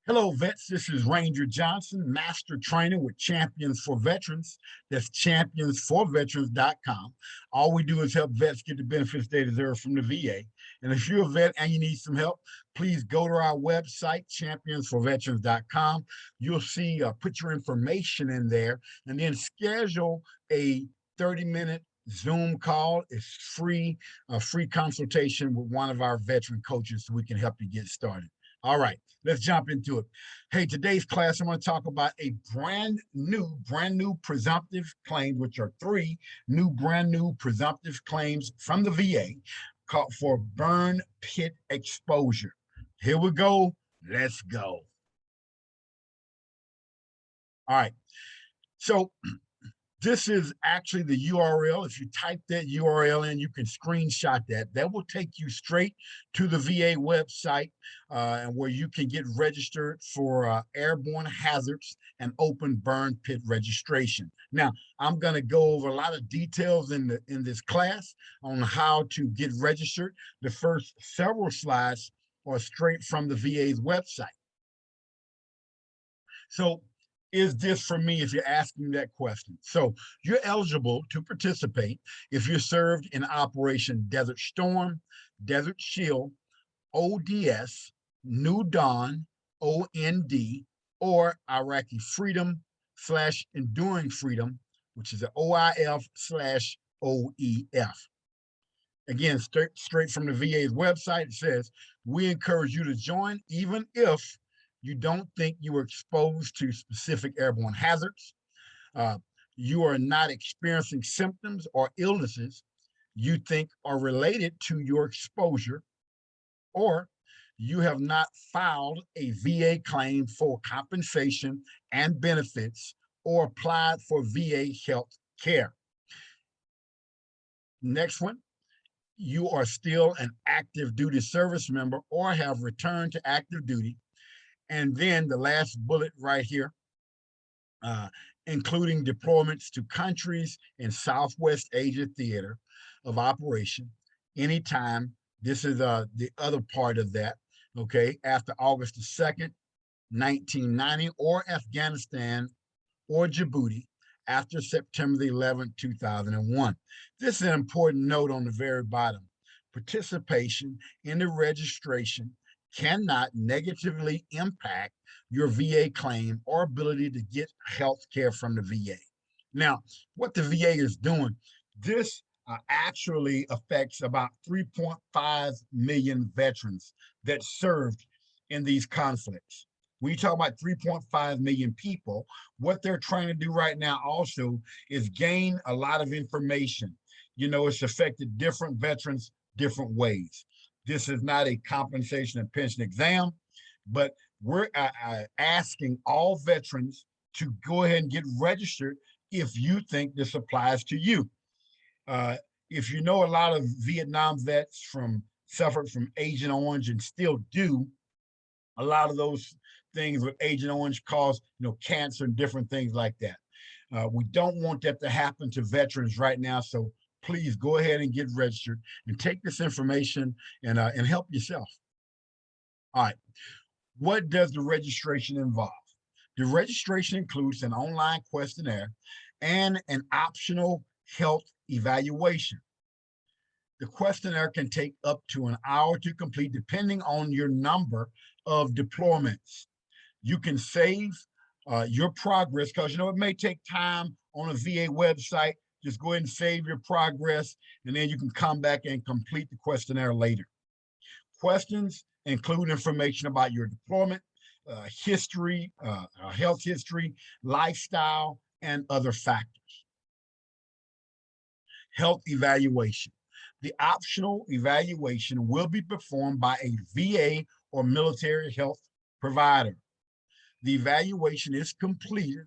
Hello, vets. This is Ranger Johnson, Master Trainer with Champions for Veterans. That's championsforveterans.com. All we do is help vets get the benefits they deserve from the VA. And if you're a vet and you need some help, please go to our website, championsforveterans.com. You'll see, put your information in there and then schedule a 30-minute Zoom call. It's free, a free consultation with one of our veteran coaches so we can help you get started. All right, let's jump into it. Hey, today's class, I'm going to talk about a brand new presumptive claims, which are three brand new presumptive claims from the VA called for burn pit exposure. Here we go. Let's go. All right. So this is actually the URL. If you type that URL in, you can screenshot that. That will take you straight to the VA website and where you can get registered for airborne hazards and open burn pit registration. Now, I'm going to go over a lot of details in this class on how to get registered. The first several slides are straight from the VA's website. So, is this for me if you're asking that question? So you're eligible to participate if you're served in Operation Desert Storm, Desert Shield, ODS, New Dawn, OND, or Iraqi Freedom / Enduring Freedom, which is the OIF / OEF. Again, straight from the VA's website, it says, we encourage you to join even if you don't think you were exposed to specific airborne hazards, you are not experiencing symptoms or illnesses you think are related to your exposure, or you have not filed a VA claim for compensation and benefits or applied for VA health care. Next one, you are still an active duty service member or have returned to active duty. And then the last bullet right here, including deployments to countries in Southwest Asia theater of operation, anytime. This is the other part of that, okay, after August the 2nd, 1990, or Afghanistan or Djibouti after September the 11th, 2001. This is an important note on the very bottom. Participation in the registration cannot negatively impact your VA claim or ability to get health care from the VA. Now, what the VA is doing, this actually affects about 3.5 million veterans that served in these conflicts. When you talk about 3.5 million people, what they're trying to do right now also is gain a lot of information. You know, it's affected different veterans different ways. This is not a compensation and pension exam, but we're asking all veterans to go ahead and get registered if you think this applies to you. If you know a lot of Vietnam vets suffered from Agent Orange and still do, a lot of those things with Agent Orange cause cancer and different things like that. We don't want that to happen to veterans right now, so please go ahead and get registered and take this information and help yourself. All right, what does the registration involve? The registration includes an online questionnaire and an optional health evaluation. The questionnaire can take up to an hour to complete depending on your number of deployments. You can save your progress because it may take time on a VA website. Just go ahead and save your progress, and then you can come back and complete the questionnaire later. Questions include information about your deployment, history, health history, lifestyle, and other factors. Health evaluation. The optional evaluation will be performed by a VA or military health provider. The evaluation is completely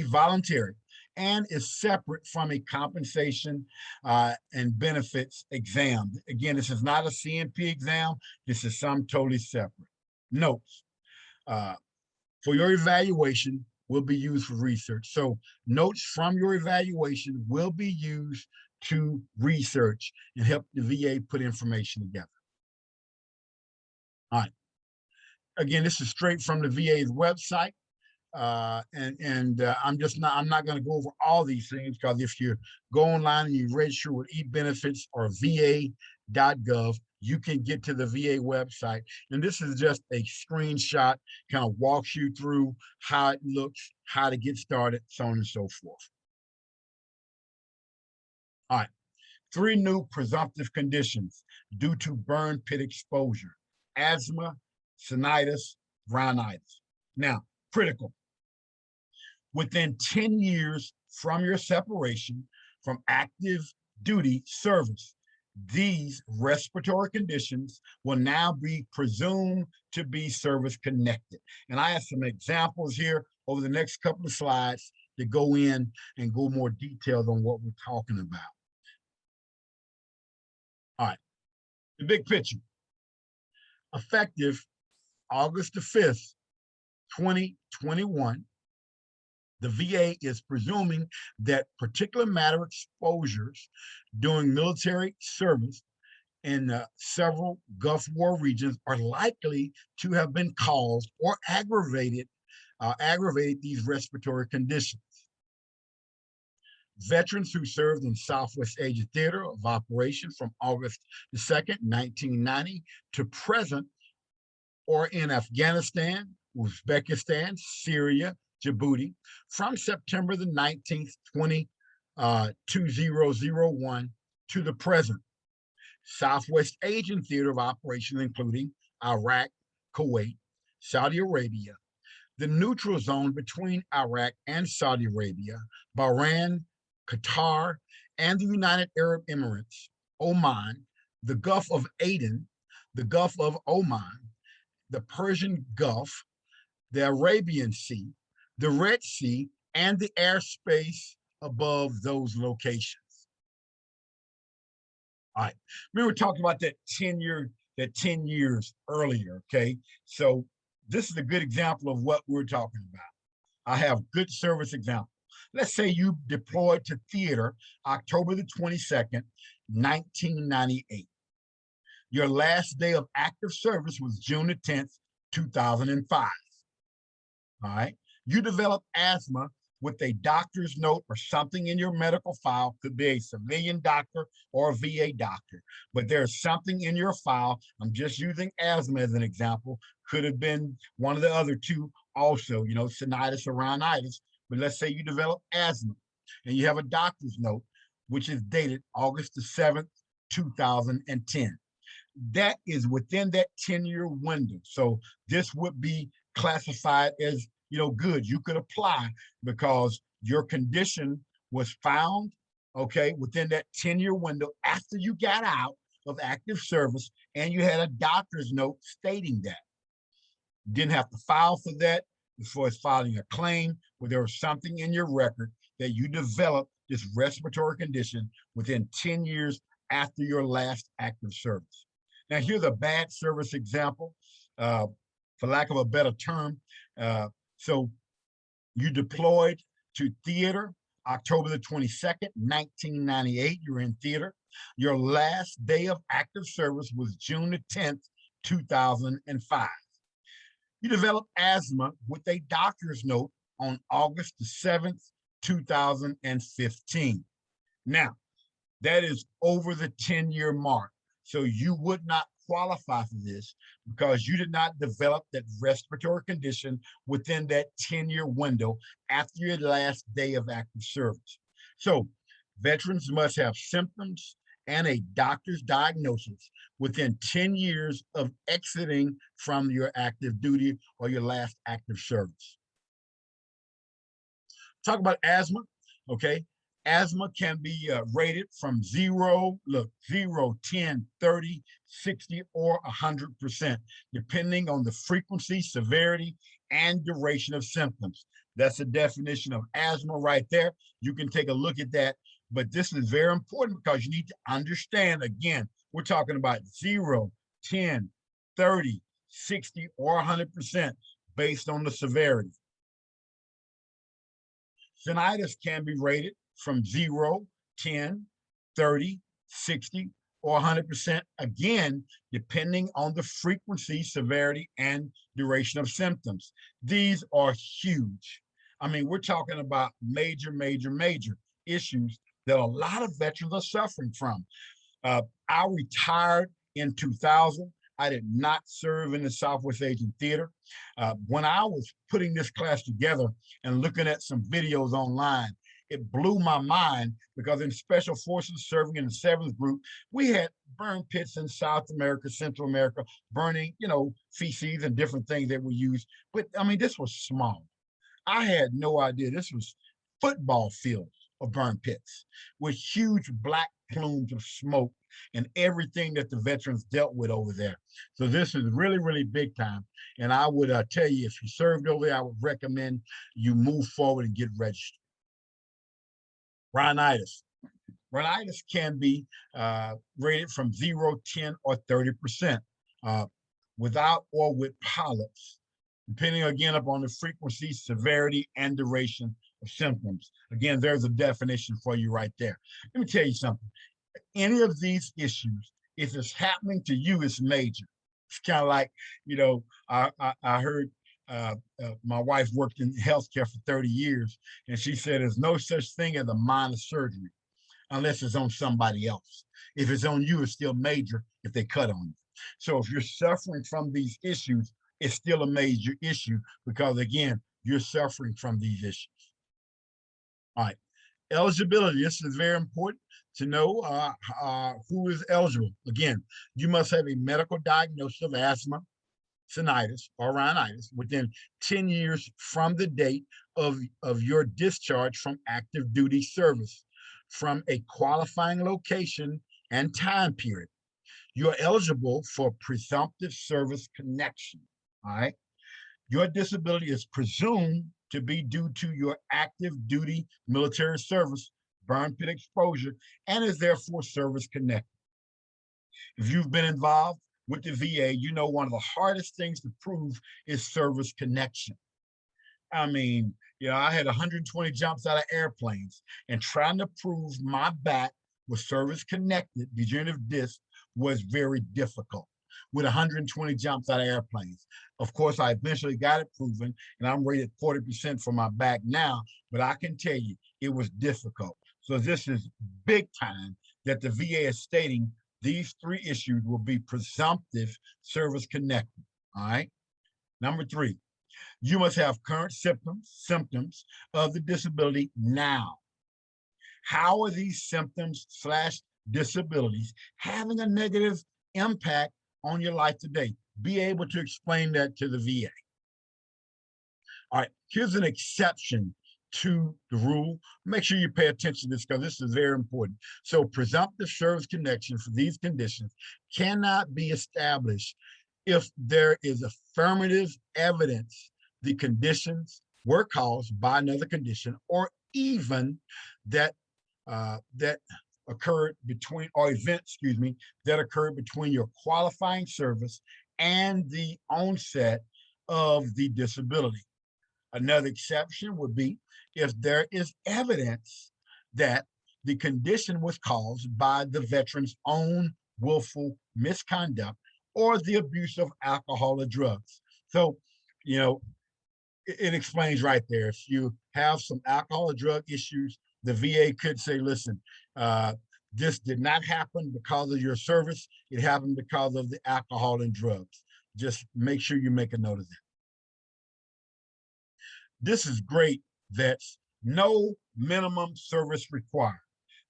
voluntary and is separate from a compensation and benefits exam. Again, this is not a CNP exam. This is something totally separate. Notes for your evaluation will be used for research. So notes from your evaluation will be used to research and help the VA put information together. All right. Again, this is straight from the VA's website. I'm not going to go over all these things, because if you go online and you register with eBenefits or va.gov, you can get to the VA website. And this is just a screenshot, kind of walks you through how it looks, how to get started, so on and so forth. All right, 3 new presumptive conditions due to burn pit exposure: asthma, sinusitis, rhinitis. Now, critical. Within 10 years from your separation from active duty service, these respiratory conditions will now be presumed to be service connected. And I have some examples here over the next couple of slides to go in and go more detailed on what we're talking about. All right, the big picture. Effective August the 5th, 2021, the VA is presuming that particular matter exposures during military service in several Gulf War regions are likely to have been caused or aggravated these respiratory conditions. Veterans who served in Southwest Asia Theater of Operation from August the 2nd, 1990 to present, or in Afghanistan, Uzbekistan, Syria, Djibouti, from September the 19th, 2001 to the present. Southwest Asian Theater of Operations, including Iraq, Kuwait, Saudi Arabia, the neutral zone between Iraq and Saudi Arabia, Bahrain, Qatar, and the United Arab Emirates, Oman, the Gulf of Aden, the Gulf of Oman, the Persian Gulf, the Arabian Sea, the Red Sea, and the airspace above those locations. All right, remember talking about that 10 years earlier, okay? So this is a good example of what we're talking about. I have good service example. Let's say you deployed to theater October the 22nd, 1998. Your last day of active service was June the 10th, 2005. All right. You develop asthma with a doctor's note or something in your medical file. Could be a civilian doctor or a VA doctor, but there's something in your file. I'm just using asthma as an example. Could have been one of the other two also, sinusitis or rhinitis. But let's say you develop asthma and you have a doctor's note, which is dated August the 7th, 2010. That is within that 10-year window. So this would be classified as, good. You could apply because your condition was found, okay, within that 10-year window after you got out of active service and you had a doctor's note stating that. Didn't have to file for that as far as filing a claim, where there was something in your record that you developed this respiratory condition within 10 years after your last active service. Now, here's a bad service example, for lack of a better term. So you deployed to theater October the 22nd, 1998. You're in theater. Your last day of active service was June the 10th, 2005. You developed asthma with a doctor's note on August the 7th, 2015. Now, that is over the 10-year mark. So you would not qualify for this because you did not develop that respiratory condition within that 10-year window after your last day of active service. So veterans must have symptoms and a doctor's diagnosis within 10 years of exiting from your active duty or your last active service. Talk about asthma, okay? Asthma can be rated from 0, 10, 30, 60, or 100%, depending on the frequency, severity, and duration of symptoms. That's the definition of asthma right there. You can take a look at that, but this is very important because you need to understand, again, we're talking about 0, 10, 30, 60, or 100% based on the severity. Sinusitis can be rated from 0, 10, 30, 60, or 100%, again, depending on the frequency, severity, and duration of symptoms. These are huge. I mean, we're talking about major, major, major issues that a lot of veterans are suffering from. I retired in 2000. I did not serve in the Southwest Asian Theater. When I was putting this class together and looking at some videos online, it blew my mind because in Special Forces serving in the 7th Group, we had burn pits in South America, Central America, burning, feces and different things that we use. But I mean, this was small. I had no idea. This was football fields of burn pits with huge black plumes of smoke and everything that the veterans dealt with over there. So this is really, really big time. And I would tell you, if you served over there, I would recommend you move forward and get registered. Rhinitis. Rhinitis can be rated from 0, 10, or 30%, without or with polyps, depending again upon the frequency, severity, and duration of symptoms. Again, there's a definition for you right there. Let me tell you something. Any of these issues, if it's happening to you, it's major. It's kind of like, I heard my wife worked in healthcare for 30 years, and she said there's no such thing as a minor surgery unless it's on somebody else. If it's on you, it's still major if they cut on you. So if you're suffering from these issues, it's still a major issue because, again, you're suffering from these issues. All right. Eligibility. This is very important to know who is eligible. Again, you must have a medical diagnosis of asthma, sinusitis, or rhinitis within 10 years from the date of your discharge from active duty service from a qualifying location and time period. You're eligible for presumptive service connection. All right. Your disability is presumed to be due to your active duty military service, burn pit exposure, and is therefore service connected. If you've been involved with the VA, you know one of the hardest things to prove is service connection. I mean, I had 120 jumps out of airplanes, and trying to prove my back was service connected degenerative disc was very difficult with 120 jumps out of airplanes. Of course, I eventually got it proven, and I'm rated 40% for my back now, but I can tell you it was difficult. So this is big time that the VA is stating these 3 issues will be presumptive service connected. All right. Number 3, you must have current symptoms of the disability now. How are these symptoms / disabilities having a negative impact on your life today? Be able to explain that to the VA. All right, here's an exception to the rule. Make sure you pay attention to this because this is very important. So presumptive service connection for these conditions cannot be established if there is affirmative evidence the conditions were caused by another condition, or even that occurred between, or event, that occurred between your qualifying service and the onset of the disability. Another exception would be if there is evidence that the condition was caused by the veteran's own willful misconduct or the abuse of alcohol or drugs. So, it explains right there. If you have some alcohol or drug issues, the VA could say, listen, this did not happen because of your service. It happened because of the alcohol and drugs. Just make sure you make a note of that. This is great. That's no minimum service required.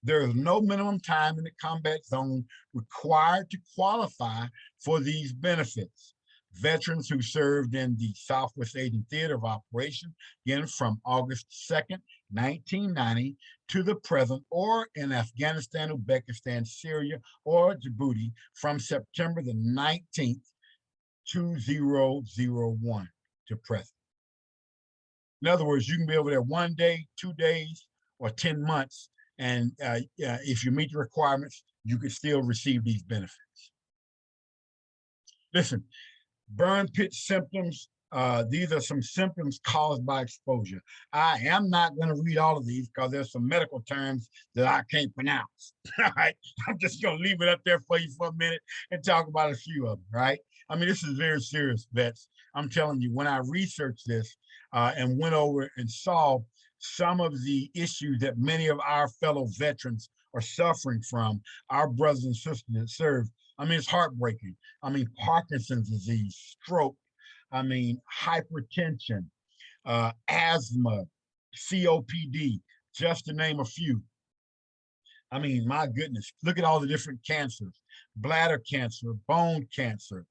There is no minimum time in the combat zone required to qualify for these benefits. Veterans who served in the Southwest Asian Theater of Operation, again, from August 2nd, 1990 to the present, or in Afghanistan, Uzbekistan, Syria, or Djibouti from September the 19th, 2001 to present. In other words, you can be over there 1 day, 2 days, or 10 months, and if you meet the requirements, you can still receive these benefits. Listen, burn pit symptoms These are some symptoms caused by exposure. I am not going to read all of these because there's some medical terms that I can't pronounce. All right. I'm just going to leave it up there for you for a minute and talk about a few of them, right? I mean, this is very serious, vets. I'm telling you, when I researched this and went over and saw some of the issues that many of our fellow veterans are suffering from, our brothers and sisters that serve, I mean, it's heartbreaking. I mean, Parkinson's disease, stroke, I mean, hypertension, asthma, COPD, just to name a few. I mean, my goodness, look at all the different cancers: bladder cancer, bone cancer,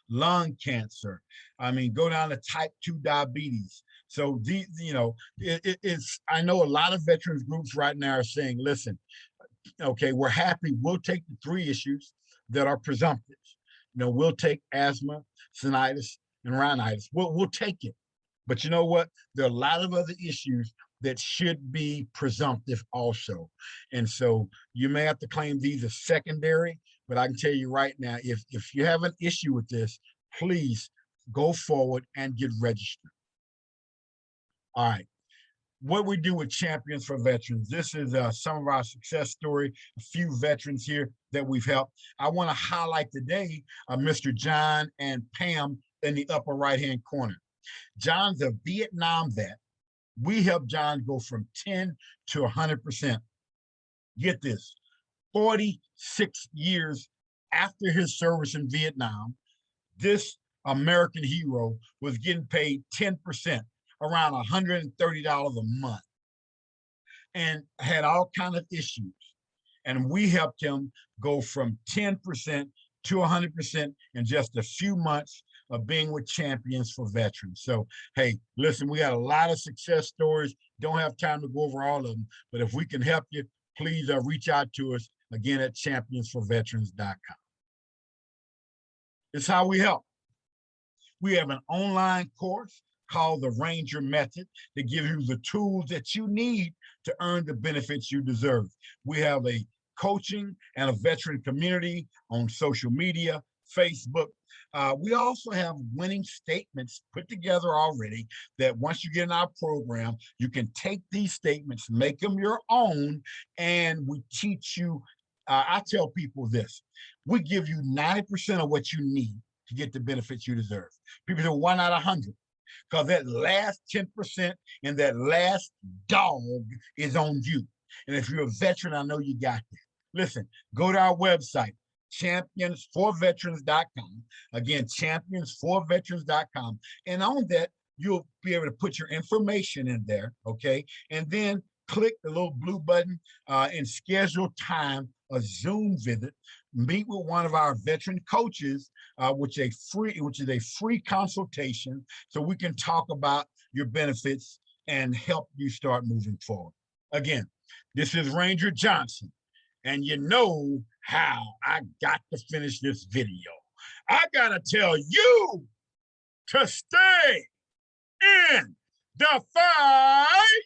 lung cancer. I mean, go down to type 2 diabetes. So it's, I know a lot of veterans groups right now are saying, listen, okay, we're happy. We'll take the 3 issues that are presumptive. We'll take asthma, sinusitis, and rhinitis. We'll take it. But you know what? There are a lot of other issues that should be presumptive also. And so you may have to claim these as secondary, but I can tell you right now, if you have an issue with this, please go forward and get registered. All right. What we do with Champions for Veterans. This is some of our success story, a few veterans here that we've helped. I want to highlight today Mr. John and Pam in the upper right-hand corner. John's a Vietnam vet. We helped John go from 10 to 100%. Get this, 46 years after his service in Vietnam, this American hero was getting paid 10%, around $130 a month, and had all kinds of issues. And we helped him go from 10% to 100% in just a few months of being with Champions for Veterans. So, hey, listen, we got a lot of success stories. Don't have time to go over all of them, but if we can help you, please reach out to us again at championsforveterans.com. It's how we help. We have an online course called the Ranger Method that gives you the tools that you need to earn the benefits you deserve. We have a coaching and a veteran community on social media, Facebook. We also have winning statements put together already that once you get in our program, you can take these statements, make them your own, and we teach you. I tell people this: we give you 90% of what you need to get the benefits you deserve. People say 1 out of 100, because that last 10% and that last dog is on you. And if you're a veteran, I know you got that. Listen, go to our website, championsforveterans.com. Again, championsforveterans.com. And on that, you'll be able to put your information in there, okay? And then click the little blue button and schedule time, a Zoom visit, meet with one of our veteran coaches, which is a free consultation, so we can talk about your benefits and help you start moving forward. Again, this is Ranger Johnson, and you know how I got to finish this video. I gotta tell you to stay in the fight.